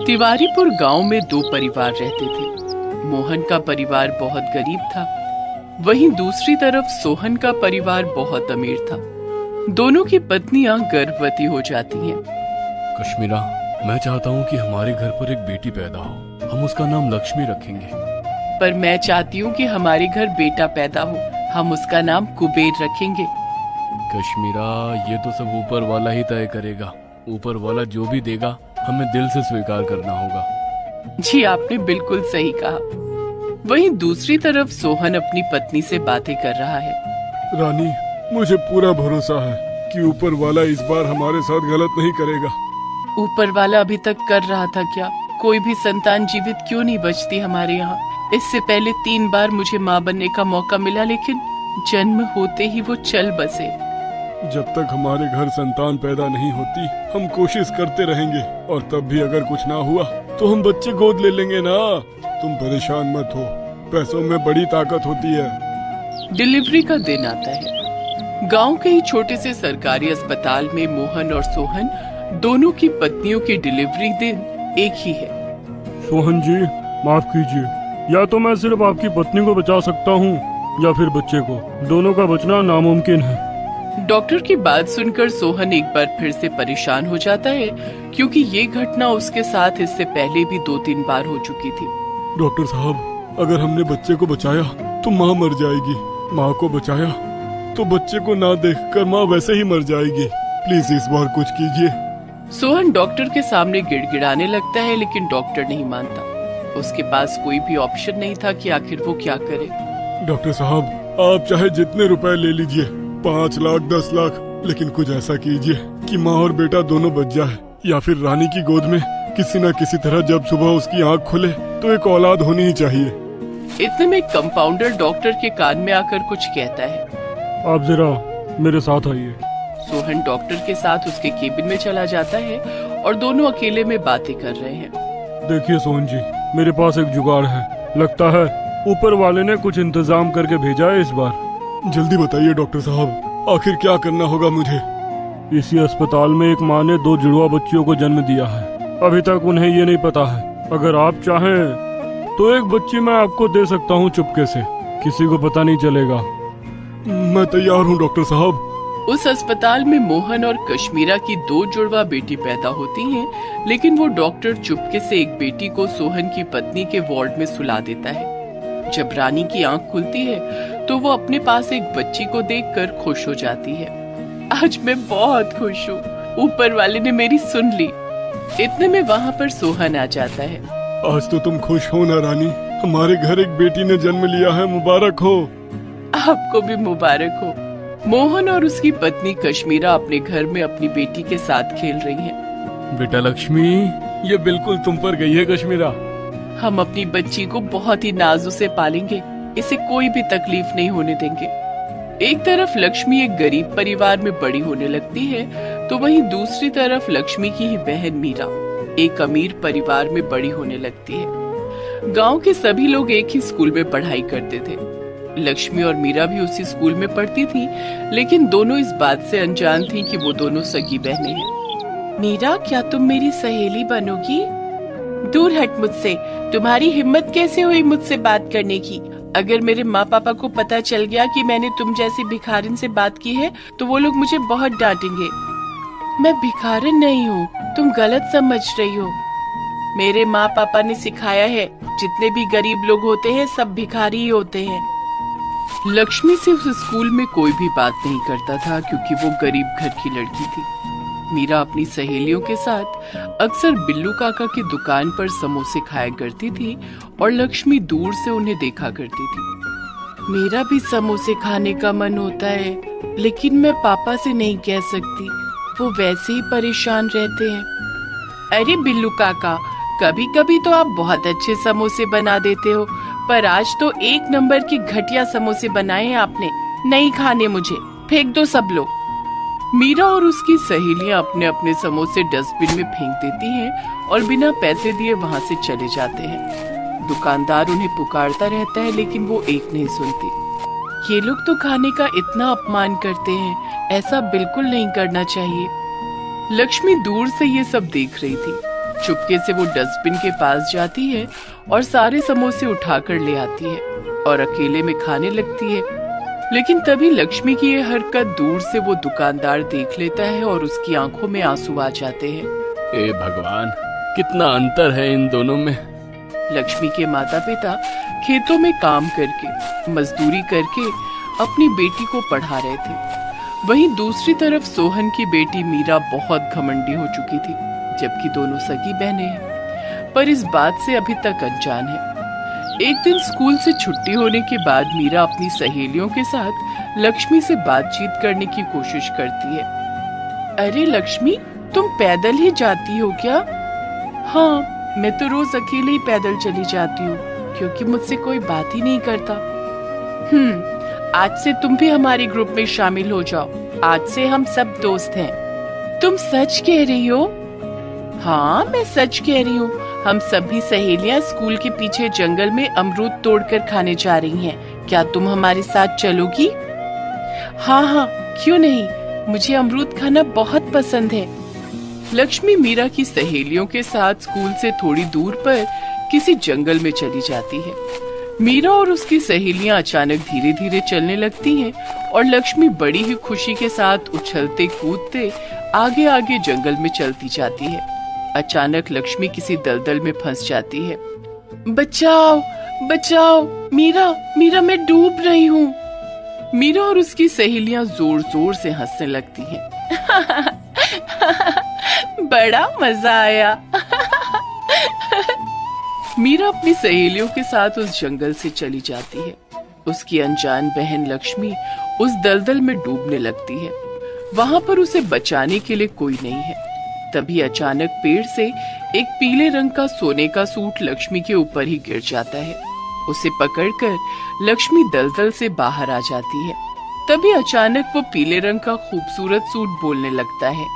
तिवारीपुर गांव में दो परिवार रहते थे। मोहन का परिवार बहुत गरीब था, वहीं दूसरी तरफ सोहन का परिवार बहुत अमीर था। दोनों की पत्नियां गर्भवती हो जाती हैं। कश्मीरा, मैं चाहता हूँ कि हमारे घर पर एक बेटी पैदा हो। हम उसका नाम लक्ष्मी रखेंगे। पर मैं चाहती हूँ कि हमारे घर बेटा पैदा हो, हम उसका नाम कुबेर रखेंगे। कश्मीरा, ये तो सब ऊपर वाला ही तय करेगा। ऊपर वाला जो भी देगा हमें दिल से स्वीकार करना होगा। जी, आपने बिल्कुल सही कहा। वहीं दूसरी तरफ सोहन अपनी पत्नी से बातें कर रहा है। रानी, मुझे पूरा भरोसा है कि ऊपर वाला इस बार हमारे साथ गलत नहीं करेगा। ऊपर वाला अभी तक कर रहा था क्या? कोई भी संतान जीवित क्यों नहीं बचती हमारे यहाँ? इससे पहले 3 बार मुझे माँ बनने का मौका मिला, लेकिन जन्म होते ही वो चल बसे। जब तक हमारे घर संतान पैदा नहीं होती, हम कोशिश करते रहेंगे, और तब भी अगर कुछ ना हुआ तो हम बच्चे गोद ले लेंगे ना। तुम परेशान मत हो, पैसों में बड़ी ताकत होती है। डिलीवरी का दिन आता है। गांव के ही छोटे से सरकारी अस्पताल में मोहन और सोहन दोनों की पत्नियों की डिलीवरी दिन एक ही है। सोहन जी, माफ कीजिए, या तो मैं सिर्फ आपकी पत्नी को बचा सकता हूँ या फिर बच्चे को। दोनों का बचना नामुमकिन है। डॉक्टर की बात सुनकर सोहन एक बार फिर से परेशान हो जाता है, क्योंकि ये घटना उसके साथ इससे पहले भी 2-3 बार हो चुकी थी। डॉक्टर साहब, अगर हमने बच्चे को बचाया तो माँ मर जाएगी। माँ को बचाया तो बच्चे को ना देखकर माँ वैसे ही मर जाएगी। प्लीज इस बार कुछ कीजिए। सोहन डॉक्टर के सामने गिड़गिड़ाने लगता है, लेकिन डॉक्टर नहीं मानता। उसके पास कोई भी ऑप्शन नहीं था कि आखिर वो क्या करे। डॉक्टर साहब, आप चाहे जितने रुपए ले लीजिए, 5 लाख 10 लाख, लेकिन कुछ ऐसा कीजिए कि माँ और बेटा दोनों बच जाए, या फिर रानी की गोद में किसी न किसी तरह जब सुबह उसकी आँख खुले तो एक औलाद होनी ही चाहिए। इतने में कंपाउंडर डॉक्टर के कान में आकर कुछ कहता है। आप जरा मेरे साथ आइए। सोहन डॉक्टर के साथ उसके केबिन में चला जाता है और दोनों अकेले में बातें कर रहे हैं। देखिए सोहन जी, मेरे पास एक जुगाड़ है। लगता है ऊपर वाले ने कुछ इंतजाम करके भेजा है इस बार। जल्दी बताइए डॉक्टर साहब, आखिर क्या करना होगा मुझे? इसी अस्पताल में एक माँ ने 2 जुड़वा बच्चियों को जन्म दिया है। अभी तक उन्हें ये नहीं पता है। अगर आप चाहें तो एक बच्ची मैं आपको दे सकता हूँ चुपके से, किसी को पता नहीं चलेगा। मैं तैयार हूँ डॉक्टर साहब। उस अस्पताल में मोहन और कश्मीरा की 2 जुड़वा बेटी पैदा होती हैं, लेकिन वो डॉक्टर चुपके से एक बेटी को सोहन की पत्नी के वार्ड में सुला देता है। जब रानी की आंख खुलती है तो वो अपने पास एक बच्ची को देखकर खुश हो जाती है। आज मैं बहुत खुश हूँ, ऊपर वाले ने मेरी सुन ली। इतने में वहाँ पर सोहन आ जाता है। आज तो तुम खुश हो ना रानी? हमारे घर एक बेटी ने जन्म लिया है, मुबारक हो। आपको भी मुबारक हो। मोहन और उसकी पत्नी कश्मीरा अपने घर में अपनी बेटी के साथ खेल रही हैं। बेटा लक्ष्मी, ये बिल्कुल तुम पर गई है कश्मीरा। हम अपनी बच्ची को बहुत ही नाजों से पालेंगे, इसे कोई भी तकलीफ नहीं होने देंगे। एक तरफ लक्ष्मी एक गरीब परिवार में बड़ी होने लगती है, तो वहीं दूसरी तरफ लक्ष्मी की ही बहन मीरा एक अमीर परिवार में बड़ी होने लगती है। गांव के सभी लोग एक ही स्कूल में पढ़ाई करते थे। लक्ष्मी और मीरा भी उसी स्कूल में पढ़ती थी, लेकिन दोनों इस बात से अनजान थी कि वो दोनों सगी बहनें हैं। मीरा, क्या तुम मेरी सहेली बनोगी? दूर हट मुझसे, तुम्हारी हिम्मत कैसे हुई मुझसे बात करने की? अगर मेरे माँ पापा को पता चल गया कि मैंने तुम जैसी भिखारिन से बात की है तो वो लोग मुझे बहुत डांटेंगे। मैं भिखारिन नहीं हूँ, तुम गलत समझ रही हो। मेरे माँ पापा ने सिखाया है, जितने भी गरीब लोग होते हैं सब भिखारी ही होते हैं। लक्ष्मी से उस स्कूल में कोई भी बात नहीं करता था, क्योंकि वो गरीब घर की लड़की थी। मीरा अपनी सहेलियों के साथ अक्सर बिल्लू काका की दुकान पर समोसे खाया करती थी और लक्ष्मी दूर से उन्हें देखा करती थी। मेरा भी समोसे खाने का मन होता है, लेकिन मैं पापा से नहीं कह सकती, वो वैसे ही परेशान रहते हैं। अरे बिल्लू काका, कभी कभी तो आप बहुत अच्छे समोसे बना देते हो, पर आज तो 1 नंबर के घटिया समोसे बनाए हैं आपने। नहीं खाने मुझे, फेंक दो सब लोग। मीरा और उसकी सहेलियां अपने अपने समोसे डस्टबिन में फेंक देती हैं और बिना पैसे दिए वहां से चले जाते हैं। दुकानदार उन्हें पुकारता रहता है, लेकिन वो एक नहीं सुनती। ये लोग तो खाने का इतना अपमान करते हैं, ऐसा बिल्कुल नहीं करना चाहिए। लक्ष्मी दूर से ये सब देख रही थी। चुपके से वो डस्टबिन के पास जाती है और सारे समोसे उठाकर ले आती है और अकेले में खाने लगती है। लेकिन तभी लक्ष्मी की ये हरकत दूर से वो दुकानदार देख लेता है और उसकी आंखों में आंसू आ जाते हैं। ए भगवान, कितना अंतर है इन दोनों में। लक्ष्मी के माता पिता खेतों में काम करके, मजदूरी करके अपनी बेटी को पढ़ा रहे थे। वहीं दूसरी तरफ सोहन की बेटी मीरा बहुत घमंडी हो चुकी थी, जबकि दोनों सगी बहनें हैं, पर इस बात से अभी तक अनजान है। एक दिन स्कूल से छुट्टी होने के बाद मीरा अपनी सहेलियों के साथ लक्ष्मी से बातचीत करने की कोशिश करती है। अरे लक्ष्मी, तुम पैदल ही जाती हो क्या? हाँ, मैं तो रोज अकेले ही पैदल चली जाती हूँ, क्योंकि मुझसे कोई बात ही नहीं करता। आज से तुम भी हमारे ग्रुप में शामिल हो जाओ। आज से हम सब दोस्त हैं। तुम सच कह रही हो? हाँ, मैं सच कह रही हूँ। हम सभी सहेलियाँ स्कूल के पीछे जंगल में अमरूद तोड़कर खाने जा रही हैं। क्या तुम हमारे साथ चलोगी? हाँ, क्यों नहीं, मुझे अमरूद खाना बहुत पसंद है। लक्ष्मी मीरा की सहेलियों के साथ स्कूल से थोड़ी दूर पर किसी जंगल में चली जाती है। मीरा और उसकी सहेलियां अचानक धीरे धीरे चलने लगती हैं और लक्ष्मी बड़ी ही खुशी के साथ उछलते कूदते आगे आगे जंगल में चलती जाती है। अचानक लक्ष्मी किसी दलदल में फंस जाती है। बचाओ बचाओ, मीरा मैं डूब रही हूँ। मीरा और उसकी सहेलियां जोर जोर से हंसने लगती हैं। बड़ा मजा आया। मीरा अपनी सहेलियों के साथ उस जंगल से चली जाती है। उसकी अनजान बहन लक्ष्मी उस दलदल में डूबने लगती है। वहाँ पर उसे बचाने के लिए कोई नहीं है। तभी अचानक पेड़ से एक पीले रंग का सोने का सूट लक्ष्मी के ऊपर ही गिर जाता है। उसे पकड़कर लक्ष्मी दलदल से बाहर आ जाती है। तभी अचानक वो पीले रंग का खूबसूरत सूट बोलने लगता है।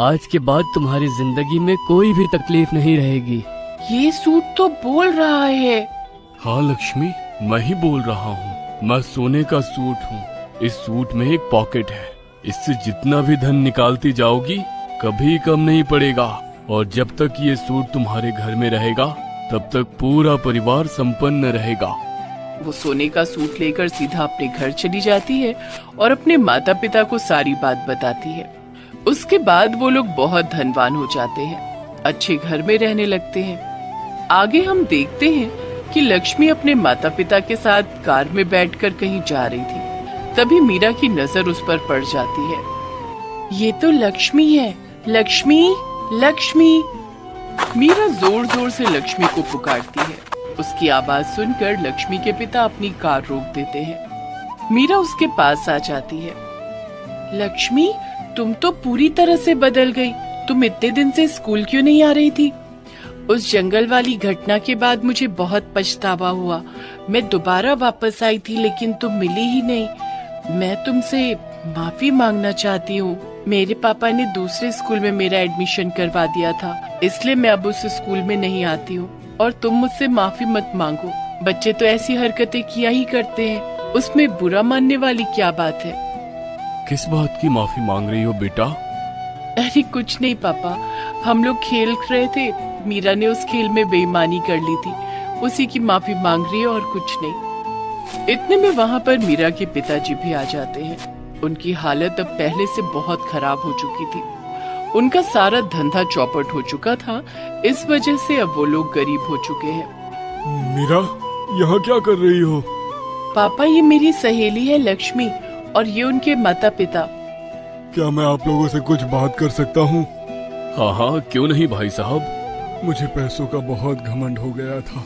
आज के बाद तुम्हारी जिंदगी में कोई भी तकलीफ नहीं रहेगी। ये सूट तो बोल रहा है। हाँ लक्ष्मी, मैं ही बोल रहा हूँ। मैं सोने का सूट हूँ। इस सूट में एक पॉकेट है। इससे जितना भी धन निकालती जाओगी कभी कम नहीं पड़ेगा। और जब तक ये सूट तुम्हारे घर में रहेगा तब तक पूरा परिवार संपन्न रहेगा। वो सोने का सूट लेकर सीधा अपने घर चली जाती है और अपने माता पिता को सारी बात बताती है। उसके बाद वो लोग बहुत धनवान हो जाते हैं, अच्छे घर में रहने लगते हैं। आगे हम देखते हैं कि लक्ष्मी अपने माता पिता के साथ कार में बैठकर कहीं जा रही थी। तभी मीरा की नजर उस पर पड़ जाती है। ये तो लक्ष्मी है। लक्ष्मी, लक्ष्मी। मीरा जोर जोर से लक्ष्मी को पुकारती है। उसकी आवाज सुनकर लक्ष्मी के पिता अपनी कार रोक देते हैं। मीरा उसके पास आ जाती है। लक्ष्मी, तुम तो पूरी तरह से बदल गई। तुम इतने दिन से स्कूल क्यों नहीं आ रही थी? उस जंगल वाली घटना के बाद मुझे बहुत पछतावा हुआ। मैं दोबारा वापस आई थी लेकिन तुम मिली ही नहीं। मैं तुमसे माफी मांगना चाहती हूँ। मेरे पापा ने दूसरे स्कूल में मेरा एडमिशन करवा दिया था, इसलिए मैं अब उस स्कूल में नहीं आती हूँ। और तुम मुझसे माफी मत मांगो। बच्चे तो ऐसी हरकतें किया ही करते हैं, उसमें बुरा मानने वाली क्या बात है? किस बात की माफी मांग रही हो बेटा? अरे कुछ नहीं पापा, हम लोग खेल रहे थे। मीरा ने उस खेल में बेईमानी कर ली थी, उसी की माफी मांग रही है और कुछ नहीं। इतने में वहाँ पर मीरा के पिताजी भी आ जाते हैं। उनकी हालत अब पहले से बहुत खराब हो चुकी थी। उनका सारा धंधा चौपट हो चुका था, इस वजह से अब वो लोग गरीब हो चुके हैं। मीरा, यहाँ क्या कर रही हो? पापा, ये मेरी सहेली है लक्ष्मी और ये उनके माता पिता। क्या मैं आप लोगों से कुछ बात कर सकता हूँ? हाँ, क्यों नहीं भाई साहब। मुझे पैसों का बहुत घमंड हो गया था,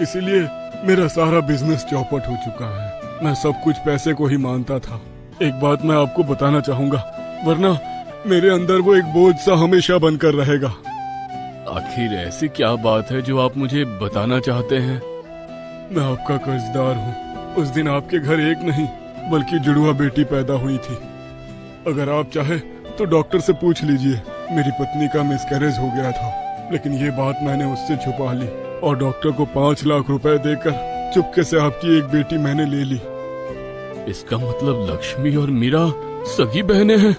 इसीलिए मेरा सारा बिजनेस चौपट हो चुका है। मैं सब कुछ पैसे को ही मानता था। एक बात मैं आपको बताना चाहूँगा, वरना मेरे अंदर वो एक बोझ सा हमेशा बनकर रहेगा। आखिर ऐसी क्या बात है जो आप मुझे बताना चाहते हैं? मैं आपका कर्जदार हूँ। उस दिन आपके घर एक नहीं बल्कि जुड़वा बेटी पैदा हुई थी। अगर आप चाहे तो डॉक्टर से पूछ लीजिए। मेरी पत्नी का मिसकैरेज हो गया था, लेकिन ये बात मैंने उससे छुपा ली और डॉक्टर को 5 लाख रुपए देकर चुपके से आपकी एक बेटी मैंने ले ली। इसका मतलब लक्ष्मी और मीरा सगी बहनें हैं?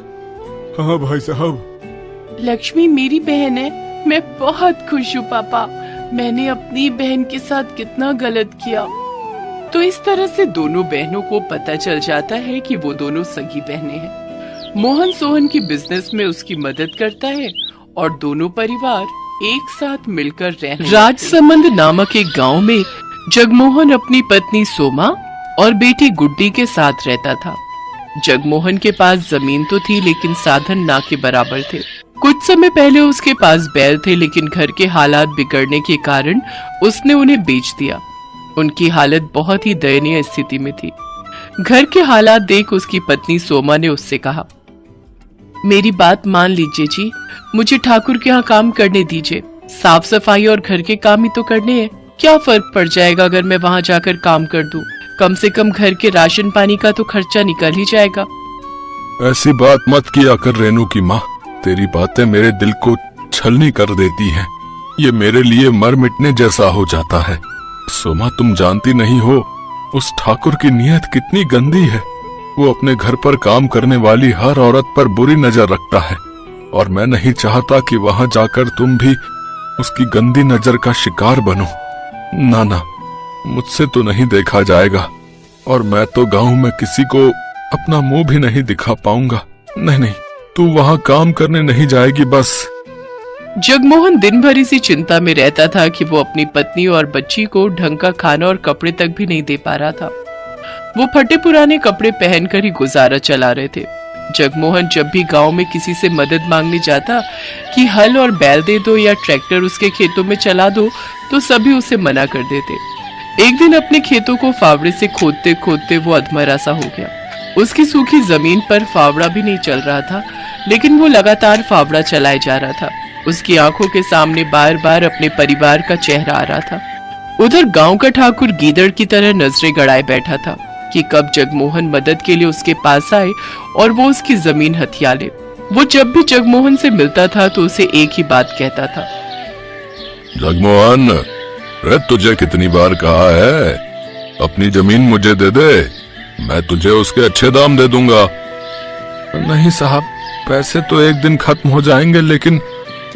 हाँ भाई साहब। लक्ष्मी मेरी बहन है, मैं बहुत खुश हूँ पापा। मैंने अपनी बहन के साथ कितना गलत किया। तो इस तरह से दोनों बहनों को पता चल जाता है कि वो दोनों सगी बहनें हैं। मोहन सोहन की बिजनेस में उसकी मदद करता है और दोनों परिवार एक साथ मिलकर रहने। राजसमंद नामक एक गांव में जगमोहन अपनी पत्नी सोमा और बेटी गुड्डी के साथ रहता था। जगमोहन के पास जमीन तो थी लेकिन साधन ना के बराबर थे। कुछ समय पहले उसके पास बैल थे लेकिन घर के हालात बिगड़ने के कारण उसने उन्हें बेच दिया। उनकी हालत बहुत ही दयनीय स्थिति में थी। घर के हालात देख उसकी पत्नी सोमा ने उससे कहा, मेरी बात मान लीजिए जी, मुझे ठाकुर के यहाँ काम करने दीजिए। साफ सफाई और घर के काम ही तो करने हैं। क्या फर्क पड़ जाएगा अगर मैं वहाँ जाकर काम कर दूं? कम से कम घर के राशन पानी का तो खर्चा निकल ही जाएगा। ऐसी बात मत किया कर रेनू की माँ, तेरी बातें मेरे दिल को छलनी कर देती हैं। ये मेरे लिए मर मिटने जैसा हो जाता है। सोमा, तुम जानती नहीं हो उस ठाकुर की नीयत कितनी गंदी है। वो अपने घर पर काम करने वाली हर औरत पर बुरी नजर रखता है और मैं नहीं चाहता कि वहां जाकर तुम भी उसकी गंदी नजर का शिकार बनो। ना ना, मुझसे तो नहीं देखा जाएगा और मैं तो गांव में किसी को अपना मुंह भी नहीं दिखा पाऊंगा। नहीं नहीं, तू वहां काम करने नहीं जाएगी बस। जगमोहन दिन भर इसी चिंता में रहता था कि वो अपनी पत्नी और बच्ची को ढंग का खाना और कपड़े तक भी नहीं दे पा रहा था। वो फटे पुराने कपड़े पहनकर ही गुजारा चला रहे थे। जगमोहन जब भी गांव में किसी से मदद मांगने जाता कि हल और बैल दे दो या ट्रैक्टर उसके खेतों में चला दो, तो सभी उसे मना कर देते। एक दिन अपने खेतों को फावड़े से खोदते खोदते वो अधमरा सा हो गया। उसकी सूखी जमीन पर फावड़ा भी नहीं चल रहा था, लेकिन वो लगातार फावड़ा चलाए जा रहा था। उसकी आंखों के सामने बार बार अपने परिवार का चेहरा आ रहा था। उधर गांव का ठाकुर गीदड़ की तरह नजरें गड़ाए बैठा था कि कब जगमोहन मदद के लिए उसके पास आए और वो उसकी जमीन हथिया ले। वो जब भी जगमोहन से मिलता था तो उसे एक ही बात कहता था, जगमोहन, रे तुझे कितनी बार कहा है अपनी जमीन मुझे दे दे, मैं तुझे उसके अच्छे दाम दे दूंगा। नहीं साहब, पैसे तो एक दिन खत्म हो जाएंगे, लेकिन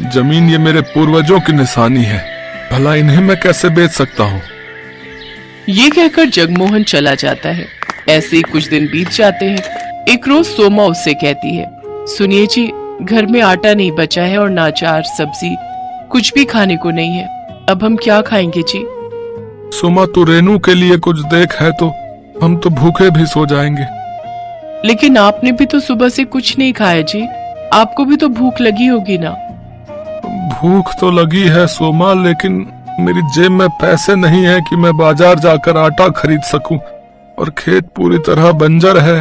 जमीन ये मेरे पूर्वजों की निशानी है, भला इन्हें मैं कैसे बेच सकता हूँ। ये कहकर जगमोहन चला जाता है। ऐसे ही कुछ दिन बीत जाते हैं। एक रोज सोमा उससे कहती है, सुनिए जी, घर में आटा नहीं बचा है और ना अचार सब्जी कुछ भी खाने को नहीं है। अब हम क्या खाएंगे जी? सोमा, तू रेनू के लिए कुछ देख, है तो हम तो भूखे भी सो जाएंगे। लेकिन आपने भी तो सुबह से कुछ नहीं खाया जी, आपको भी तो भूख लगी होगी ना। भूख तो लगी है सोमा, लेकिन मेरी जेब में पैसे नहीं है कि मैं बाजार जाकर आटा खरीद सकूं, और खेत पूरी तरह बंजर है,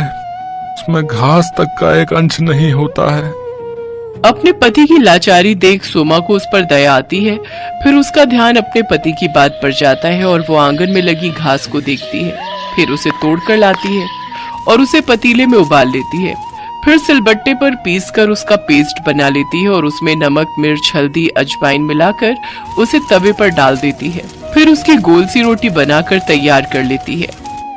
उसमें घास तक का एक अंश नहीं होता है। अपने पति की लाचारी देख सोमा को उस पर दया आती है। फिर उसका ध्यान अपने पति की बात पर जाता है और वो आंगन में लगी घास को देखती है। फिर उसे तोड़कर लाती है और उसे पतीले में उबाल लेती है। फिर सिलबट्टे पर पीसकर उसका पेस्ट बना लेती है और उसमें नमक, मिर्च, हल्दी, अजवाइन मिलाकर उसे तवे पर डाल देती है। फिर उसकी गोल सी रोटी बनाकर तैयार कर लेती है।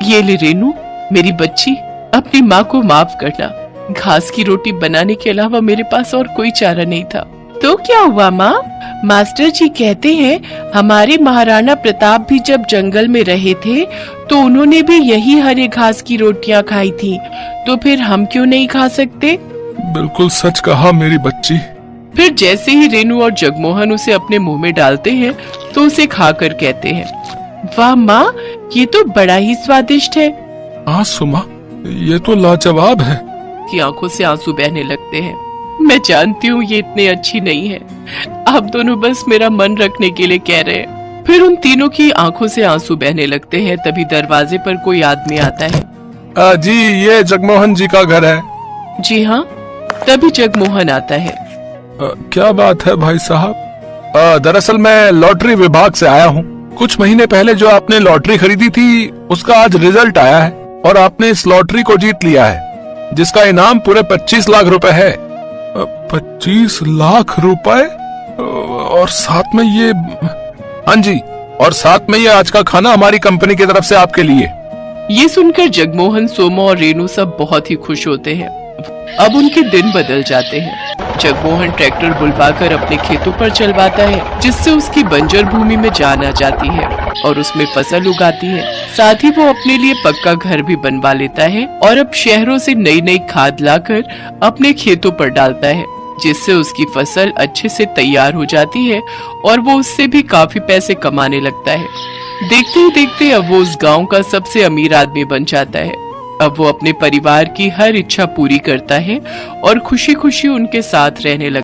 ये ले रेनू, मेरी बच्ची, अपनी माँ को माफ करना। घास की रोटी बनाने के अलावा मेरे पास और कोई चारा नहीं था। तो क्या हुआ माँ? मास्टर जी कहते हैं हमारे महाराणा प्रताप भी जब जंगल में रहे थे तो उन्होंने भी यही हरे घास की रोटियां खाई थी, तो फिर हम क्यों नहीं खा सकते? बिल्कुल सच कहा मेरी बच्ची। फिर जैसे ही रेनू और जगमोहन उसे अपने मुंह में डालते हैं तो उसे खाकर कहते हैं, वाह माँ, ये तो बड़ा ही स्वादिष्ट है। हाँ सुमा, ये तो लाजवाब है। की आंखों से आंसू बहने लगते हैं। मैं जानती हूँ ये इतनी अच्छी नहीं है, आप दोनों बस मेरा मन रखने के लिए कह रहे हैं। फिर उन तीनों की आंखों से आंसू बहने लगते हैं। तभी दरवाजे पर कोई आदमी आता है। जी, ये जगमोहन जी का घर है। जी हाँ। तभी जगमोहन आता है। क्या बात है भाई साहब? दरअसल मैं लॉटरी विभाग से आया हूँ। कुछ महीने पहले जो आपने लॉटरी खरीदी थी उसका आज रिजल्ट आया है और आपने इस लॉटरी को जीत लिया है, जिसका इनाम पूरे 25 लाख रुपए है। 25 लाख रुपए? और साथ में ये, हाँ जी, और साथ में ये आज का खाना हमारी कंपनी की तरफ से आपके लिए। ये सुनकर जगमोहन, सोमा और रेनू सब बहुत ही खुश होते हैं। अब उनके दिन बदल जाते हैं। जगमोहन ट्रैक्टर बुलवाकर अपने खेतों पर चलवाता है, जिससे उसकी बंजर भूमि में जान आ जाती है और उसमें फसल उगाती है। साथ ही वो अपने लिए पक्का घर भी बनवा लेता है और अब शहरों से नई नई खाद लाकर अपने खेतों पर डालता है, जिससे उसकी फसल अच्छे से तैयार हो जाती है और वो उससे भी काफी पैसे कमाने लगता है। देखते ही देखते अब वो उस गांव का सबसे अमीर आदमी बन जाता है। अब वो अपने परिवार की हर इच्छा पूरी करता है और खुशी खुशी उनके साथ रहने लगता है।